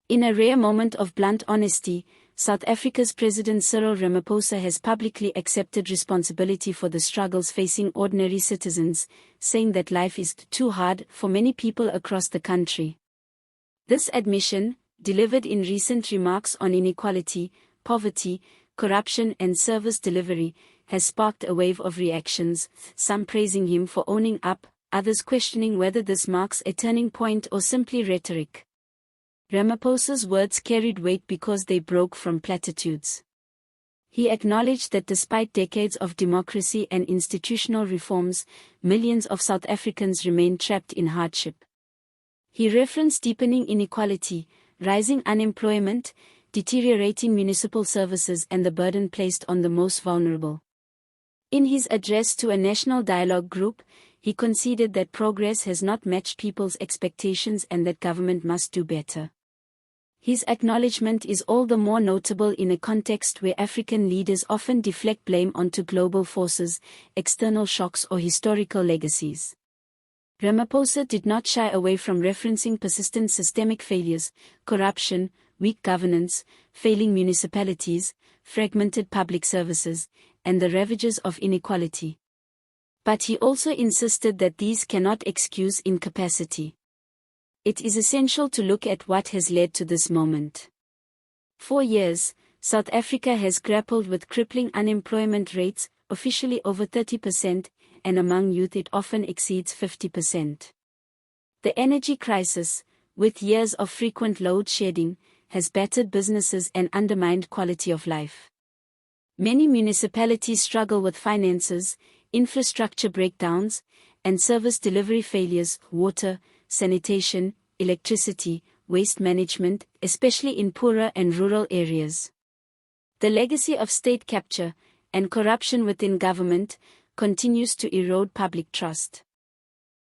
In a rare moment of blunt honesty, South Africa's President Cyril Ramaphosa has publicly accepted responsibility for the struggles facing ordinary citizens, saying that life is too hard for many people across the country. This admission, delivered in recent remarks on inequality, poverty, corruption and service delivery, has sparked a wave of reactions, some praising him for owning up, others questioning whether this marks a turning point or simply rhetoric. Ramaphosa's words carried weight because they broke from platitudes. He acknowledged that despite decades of democracy and institutional reforms, millions of South Africans remain trapped in hardship. He referenced deepening inequality, rising unemployment, deteriorating municipal services and the burden placed on the most vulnerable. In his address to a national dialogue group, he conceded that progress has not matched people's expectations and that government must do better. His acknowledgement is all the more notable in a context where African leaders often deflect blame onto global forces, external shocks or historical legacies. Ramaphosa did not shy away from referencing persistent systemic failures, corruption, weak governance, failing municipalities, fragmented public services, and the ravages of inequality. But he also insisted that these cannot excuse incapacity. It is essential to look at what has led to this moment. For years, South Africa has grappled with crippling unemployment rates, officially over 30%, and among youth it often exceeds 50%. The energy crisis, with years of frequent load shedding, has battered businesses and undermined quality of life. Many municipalities struggle with finances, infrastructure breakdowns, and service delivery failures, water, sanitation, electricity, waste management, especially in poorer and rural areas. The legacy of state capture and corruption within government continues to erode public trust.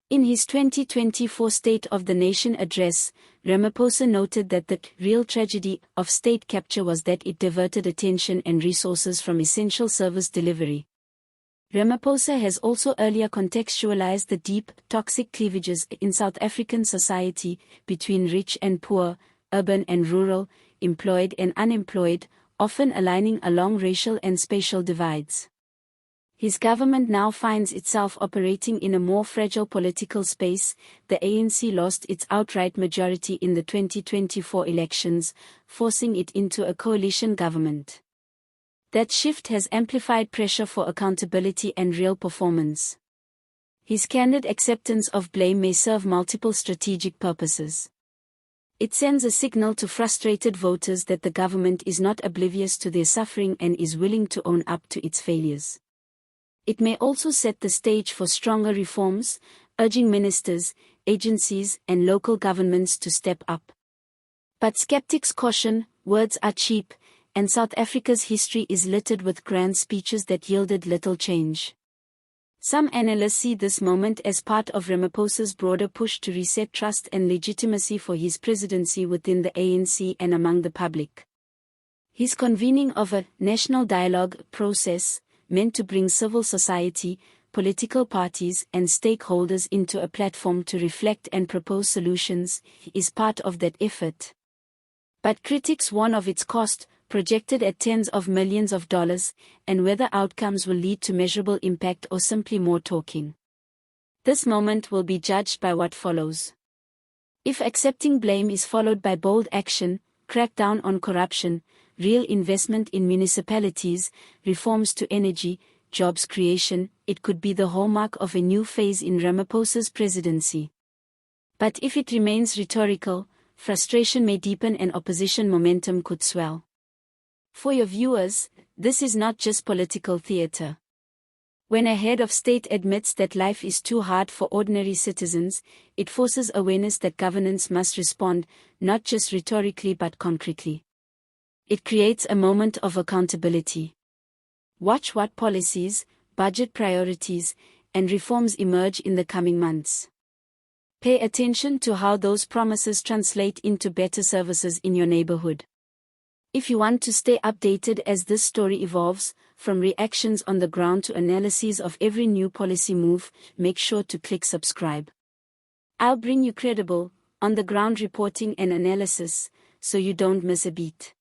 In his 2024 State of the Nation address, Ramaphosa noted that the real tragedy of state capture was that it diverted attention and resources from essential service delivery. Ramaphosa has also earlier contextualized the deep, toxic cleavages in South African society between rich and poor, urban and rural, employed and unemployed, often aligning along racial and spatial divides. His government now finds itself operating in a more fragile political space. The ANC lost its outright majority in the 2024 elections, forcing it into a coalition government. That shift has amplified pressure for accountability and real performance. His candid acceptance of blame may serve multiple strategic purposes. It sends a signal to frustrated voters that the government is not oblivious to their suffering and is willing to own up to its failures. It may also set the stage for stronger reforms, urging ministers, agencies, and local governments to step up. But skeptics caution, words are cheap, and South Africa's history is littered with grand speeches that yielded little change. Some analysts see this moment as part of Ramaphosa's broader push to reset trust and legitimacy for his presidency within the ANC and among the public. His convening of a national dialogue process, meant to bring civil society, political parties and stakeholders into a platform to reflect and propose solutions, is part of that effort. But critics warn of its cost, projected at tens of millions of dollars, and whether outcomes will lead to measurable impact or simply more talking. This moment will be judged by what follows. If accepting blame is followed by bold action, crackdown on corruption, real investment in municipalities, reforms to energy, jobs creation, it could be the hallmark of a new phase in Ramaphosa's presidency. But if it remains rhetorical, frustration may deepen and opposition momentum could swell. For your viewers, this is not just political theater. When a head of state admits that life is too hard for ordinary citizens, it forces awareness that governance must respond, not just rhetorically but concretely. It creates a moment of accountability. Watch what policies, budget priorities, and reforms emerge in the coming months. Pay attention to how those promises translate into better services in your neighborhood. If you want to stay updated as this story evolves, from reactions on the ground to analyses of every new policy move, make sure to click subscribe. I'll bring you credible, on-the-ground reporting and analysis, so you don't miss a beat.